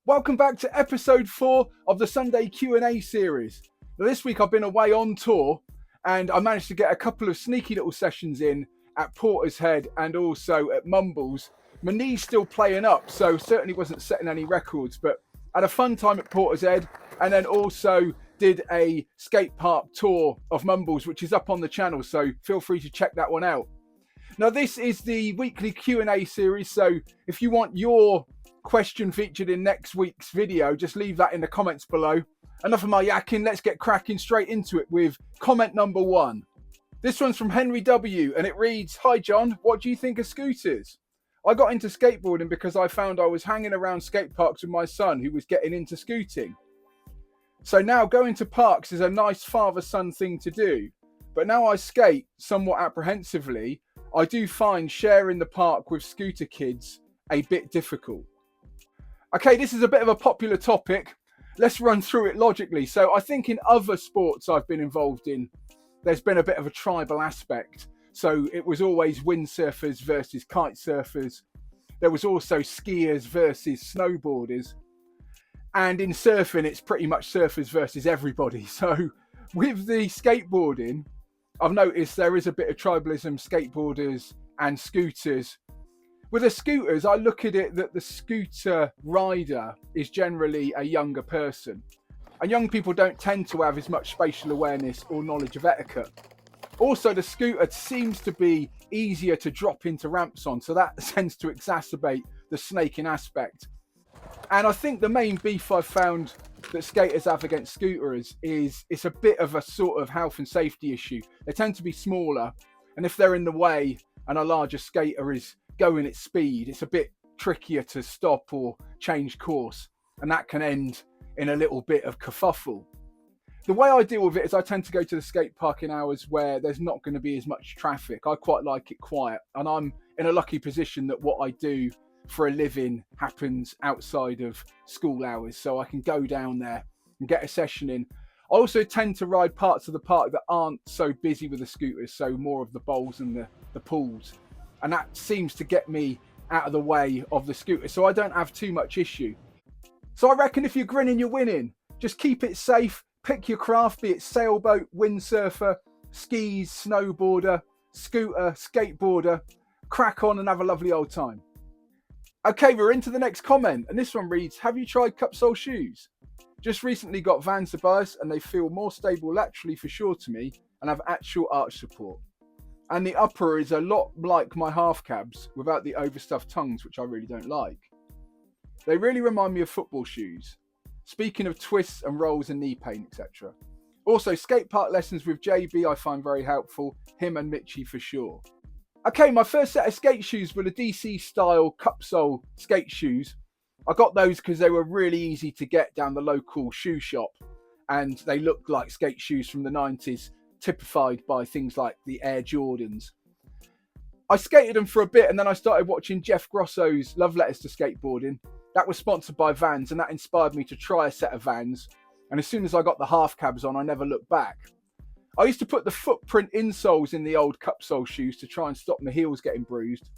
Welcome back to episode 4 of the Sunday Q&A series. Now, this week I've been away on tour and I managed to get a couple of sneaky little sessions in at Portishead and also at Mumbles. My knee's still playing up, so certainly wasn't setting any records, but had a fun time at Portishead and then also did a skate park tour of Mumbles, which is up on the channel, so feel free to check that one out. Now, this is the weekly Q&A series, so if you want your question featured in next week's video, just leave that in the comments below. Enough of my yakking, let's get cracking straight into it with comment number 1. This one's from Henry W, and it reads, "Hi John, what do you think of scooters? I got into skateboarding because I found I was hanging around skate parks with my son who was getting into scooting. So now going to parks is a nice father-son thing to do, but now I skate somewhat apprehensively. I do find sharing the park with scooter kids a bit difficult." Okay, this is a bit of a popular topic. Let's run through it logically. So I think in other sports I've been involved in, there's been a bit of a tribal aspect. So it was always windsurfers versus kite surfers. There was also skiers versus snowboarders. And in surfing, it's pretty much surfers versus everybody. So with the skateboarding, I've noticed there is a bit of tribalism, skateboarders and scooters. With the scooters, I look at it that the scooter rider is generally a younger person. And young people don't tend to have as much spatial awareness or knowledge of etiquette. Also, the scooter seems to be easier to drop into ramps on, so that tends to exacerbate the snaking aspect. And I think the main beef I've found that skaters have against scooters is it's a bit of a sort of health and safety issue. They tend to be smaller, and if they're in the way and a larger skater is going at speed, it's a bit trickier to stop or change course, and that can end in a little bit of kerfuffle. The way I deal with it is I tend to go to the skate park in hours where there's not going to be as much traffic. I quite like it quiet, and I'm in a lucky position that what I do for a living happens outside of school hours, so I can go down there and get a session in. I also tend to ride parts of the park that aren't so busy with the scooters, so more of the bowls and the pools, and that seems to get me out of the way of the scooter, so I don't have too much issue. So I reckon if you're grinning, you're winning. Just keep it safe, pick your craft, be it sailboat, windsurfer, skis, snowboarder, scooter, skateboarder, crack on and have a lovely old time. Okay, we're into the next comment, and this one reads, "Have you tried cupsole shoes? Just recently got Vans Tobias and they feel more stable laterally for sure to me and have actual arch support. And the upper is a lot like my half cabs without the overstuffed tongues, which I really don't like. They really remind me of football shoes. Speaking of twists and rolls and knee pain, etc. Also, skate park lessons with JB I find very helpful, him and Mitchie for sure." Okay, my first set of skate shoes were the DC style cupsole skate shoes. I got those because they were really easy to get down the local shoe shop, and they looked like skate shoes from the 90s, typified by things like the Air Jordans. I skated them for a bit, and then I started watching Jeff Grosso's Love Letters to Skateboarding. That was sponsored by Vans, and that inspired me to try a set of Vans. And as soon as I got the half cabs on, I never looked back. I used to put the footprint insoles in the old cupsole shoes to try and stop my heels getting bruised,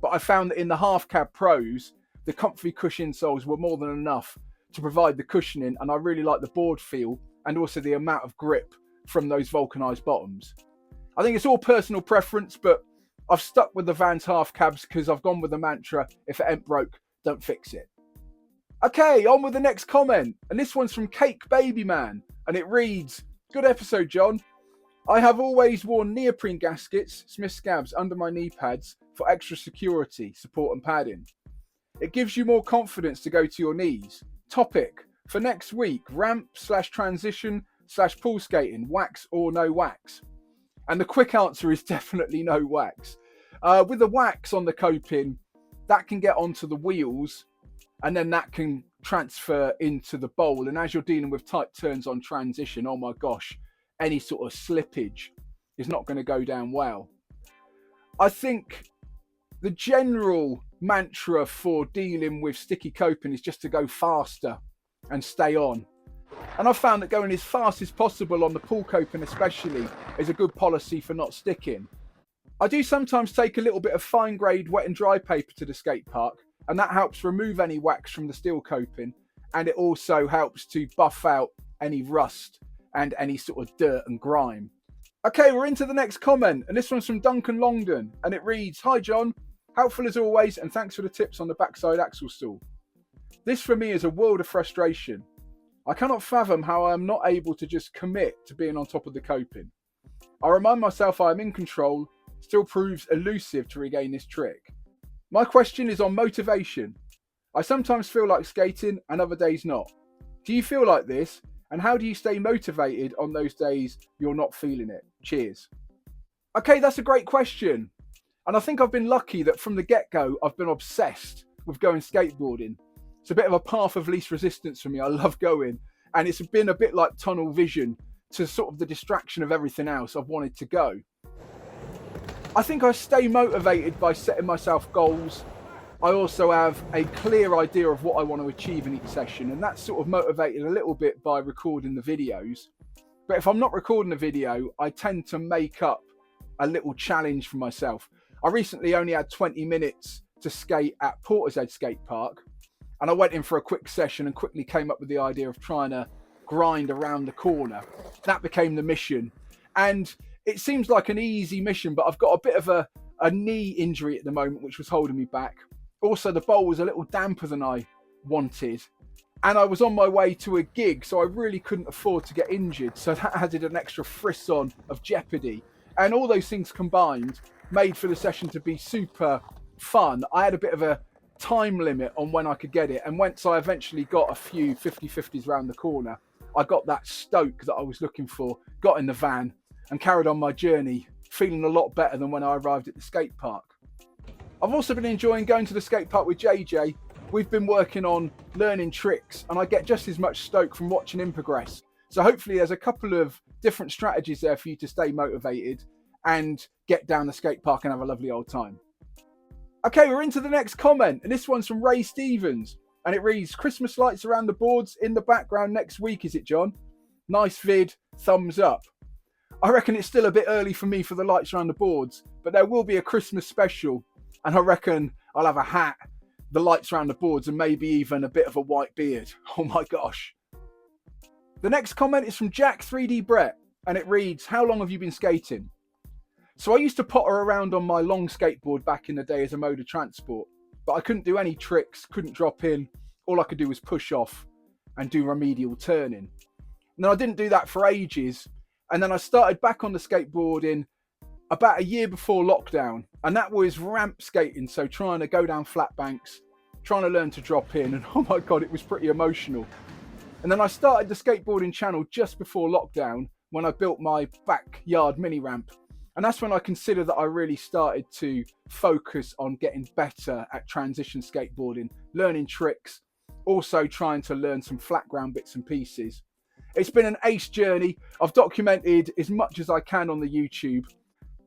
but I found that in the half cab pros, the comfy cushion insoles were more than enough to provide the cushioning, and I really like the board feel and also the amount of grip from those vulcanized bottoms. I think it's all personal preference, but I've stuck with the Vans half cabs because I've gone with the mantra, if it ain't broke, don't fix it. Okay, on with the next comment, and this one's from Cake Baby Man, and it reads, "Good episode, John. I have always worn neoprene gaskets, Smith scabs, under my knee pads for extra security, support and padding. It gives you more confidence to go to your knees. Topic for next week, ramp/transition/pool skating, wax or no wax?" And the quick answer is definitely no wax. With the wax on the coping, that can get onto the wheels and then that can transfer into the bowl. And as you're dealing with tight turns on transition, oh my gosh, any sort of slippage is not going to go down well. I think the general mantra for dealing with sticky coping is just to go faster and stay on. And I've found that going as fast as possible on the pool coping especially is a good policy for not sticking. I do sometimes take a little bit of fine grade wet and dry paper to the skate park, and that helps remove any wax from the steel coping, and it also helps to buff out any rust and any sort of dirt and grime. Okay, we're into the next comment, and this one's from Duncan Longdon, and it reads, "Hi John, helpful as always, and thanks for the tips on the backside axle stall. This for me is a world of frustration. I cannot fathom how I am not able to just commit to being on top of the coping. I remind myself I am in control, still proves elusive to regain this trick. My question is on motivation. I sometimes feel like skating and other days not. Do you feel like this? And how do you stay motivated on those days you're not feeling it? Cheers." Okay, that's a great question. And I think I've been lucky that from the get-go, I've been obsessed with going skateboarding. It's a bit of a path of least resistance for me. I love going. And it's been a bit like tunnel vision to sort of the distraction of everything else I've wanted to go. I think I stay motivated by setting myself goals. I also have a clear idea of what I want to achieve in each session, and that's sort of motivated a little bit by recording the videos. But if I'm not recording a video, I tend to make up a little challenge for myself. I recently only had 20 minutes to skate at Portishead Skate Park, and I went in for a quick session and quickly came up with the idea of trying to grind around the corner. That became the mission, and it seems like an easy mission, but I've got a bit of a knee injury at the moment which was holding me back. Also, the bowl was a little damper than I wanted, and I was on my way to a gig, so I really couldn't afford to get injured, so that added an extra frisson of jeopardy, and all those things combined made for the session to be super fun. I had a bit of a time limit on when I could get it, and once I eventually got a few 50-50s around the corner, I got that stoke that I was looking for, got in the van and carried on my journey, feeling a lot better than when I arrived at the skate park. I've also been enjoying going to the skate park with JJ. We've been working on learning tricks, and I get just as much stoke from watching him progress. So hopefully there's a couple of different strategies there for you to stay motivated and get down the skate park and have a lovely old time. Okay, we're into the next comment, and this one's from Ray Stevens, and it reads, "Christmas lights around the boards in the background next week, is it John? Nice vid, thumbs up." I reckon it's still a bit early for me for the lights around the boards, but there will be a Christmas special, and I reckon I'll have a hat, the lights around the boards, and maybe even a bit of a white beard. Oh my gosh. The next comment is from Jack 3D Brett, and it reads, "How long have you been skating?" So I used to potter around on my long skateboard back in the day as a mode of transport, but I couldn't do any tricks, couldn't drop in. All I could do was push off and do remedial turning. And then I didn't do that for ages, and then I started back on the skateboarding about a year before lockdown, and that was ramp skating, so trying to go down flat banks, trying to learn to drop in, and oh my god, it was pretty emotional. And then I started the skateboarding channel just before lockdown when I built my backyard mini ramp, and that's when I consider that I really started to focus on getting better at transition skateboarding, learning tricks, also trying to learn some flat ground bits and pieces. It's been an ace journey. I've documented as much as I can on the YouTube.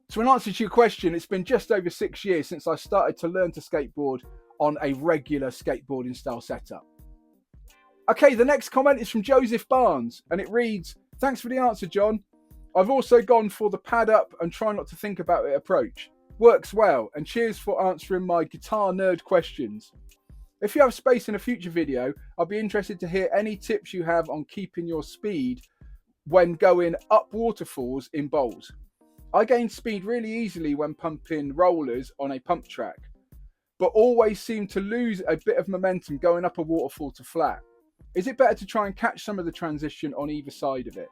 So in answer to your question, it's been just over 6 years since I started to learn to skateboard on a regular skateboarding style setup. Okay, the next comment is from Joseph Barnes, and it reads, "Thanks for the answer, John. I've also gone for the pad up and try not to think about it approach. Works well, and cheers for answering my guitar nerd questions. If you have space in a future video, I'll be interested to hear any tips you have on keeping your speed when going up waterfalls in bowls. I gain speed really easily when pumping rollers on a pump track, but always seem to lose a bit of momentum going up a waterfall to flat. Is it better to try and catch some of the transition on either side of it?"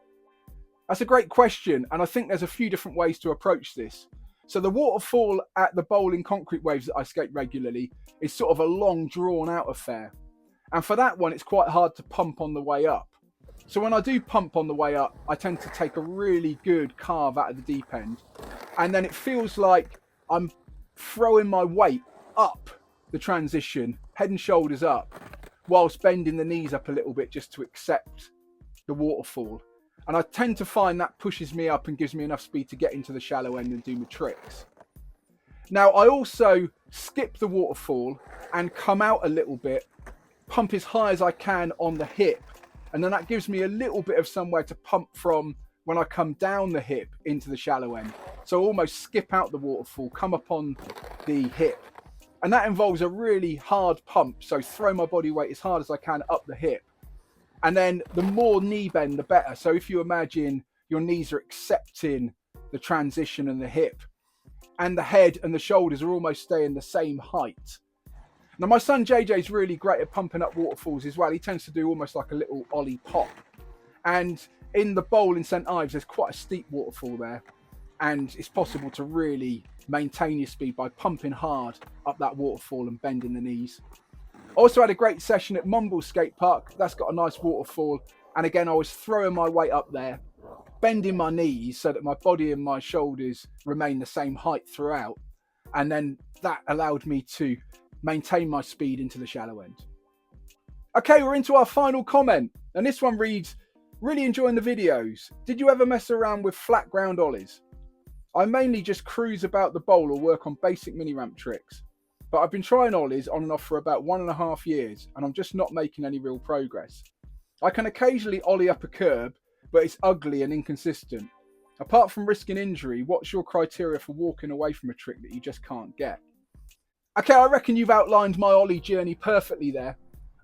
That's a great question, and I think there's a few different ways to approach this. So the waterfall at the bowling concrete waves that I skate regularly is sort of a long drawn out affair. And for that one, it's quite hard to pump on the way up. So when I do pump on the way up, I tend to take a really good carve out of the deep end. And then it feels like I'm throwing my weight up the transition, head and shoulders up, whilst bending the knees up a little bit just to accept the waterfall. And I tend to find that pushes me up and gives me enough speed to get into the shallow end and do my tricks. Now, I also skip the waterfall and come out a little bit, pump as high as I can on the hip. And then that gives me a little bit of somewhere to pump from when I come down the hip into the shallow end. So almost skip out the waterfall, come up on the hip, And that involves a really hard pump. So throw my body weight as hard as I can up the hip. And then the more knee bend, the better. So if you imagine your knees are accepting the transition and the hip, and the head and the shoulders are almost staying the same height. Now, my son JJ is really great at pumping up waterfalls as well. He tends to do almost like a little ollie pop. And in the bowl in St Ives, there's quite a steep waterfall there. And it's possible to really maintain your speed by pumping hard up that waterfall and bending the knees. Also had a great session at Mumble Skate Park. That's got a nice waterfall. And again, I was throwing my weight up there, bending my knees so that my body and my shoulders remain the same height throughout. And then that allowed me to maintain my speed into the shallow end. Okay, we're into our final comment. And this one reads, really enjoying the videos. Did you ever mess around with flat ground ollies? I mainly just cruise about the bowl or work on basic mini ramp tricks. But I've been trying ollies on and off for about 1.5 years and I'm just not making any real progress. I can occasionally ollie up a curb, but it's ugly and inconsistent. Apart from risking injury, what's your criteria for walking away from a trick that you just can't get? Okay, I reckon you've outlined my ollie journey perfectly there.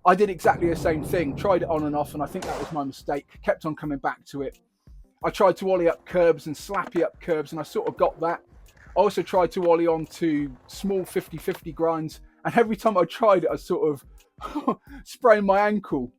I did exactly the same thing, tried it on and off, and I think that was my mistake, kept on coming back to it. I tried to ollie up curbs and slappy up curbs, and I sort of got that. I also tried to ollie onto small 50-50 grinds, and every time I tried it, I sort of sprained my ankle.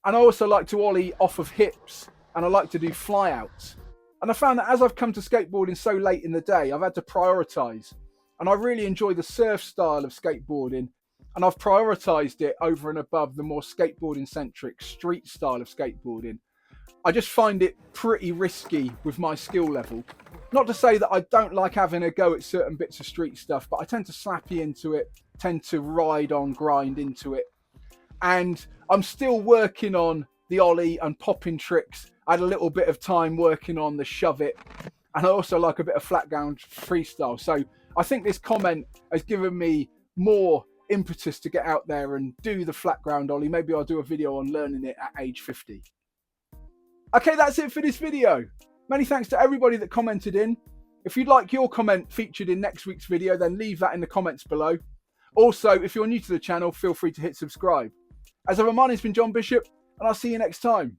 And I also like to ollie off of hips, and I like to do flyouts. And I found that as I've come to skateboarding so late in the day, I've had to prioritise. And I really enjoy the surf style of skateboarding, and I've prioritised it over and above the more skateboarding-centric street style of skateboarding. I just find it pretty risky with my skill level. Not to say that I don't like having a go at certain bits of street stuff, but I tend to slappy into it, tend to ride on, grind into it. And I'm still working on the ollie and popping tricks. I had a little bit of time working on the shove it. And I also like a bit of flat ground freestyle. So I think this comment has given me more impetus to get out there and do the flat ground ollie. Maybe I'll do a video on learning it at age 50. Okay, that's it for this video. Many thanks to everybody that commented in. If you'd like your comment featured in next week's video, then leave that in the comments below. Also, if you're new to the channel, feel free to hit subscribe. As ever, my name's been John Bishop, and I'll see you next time.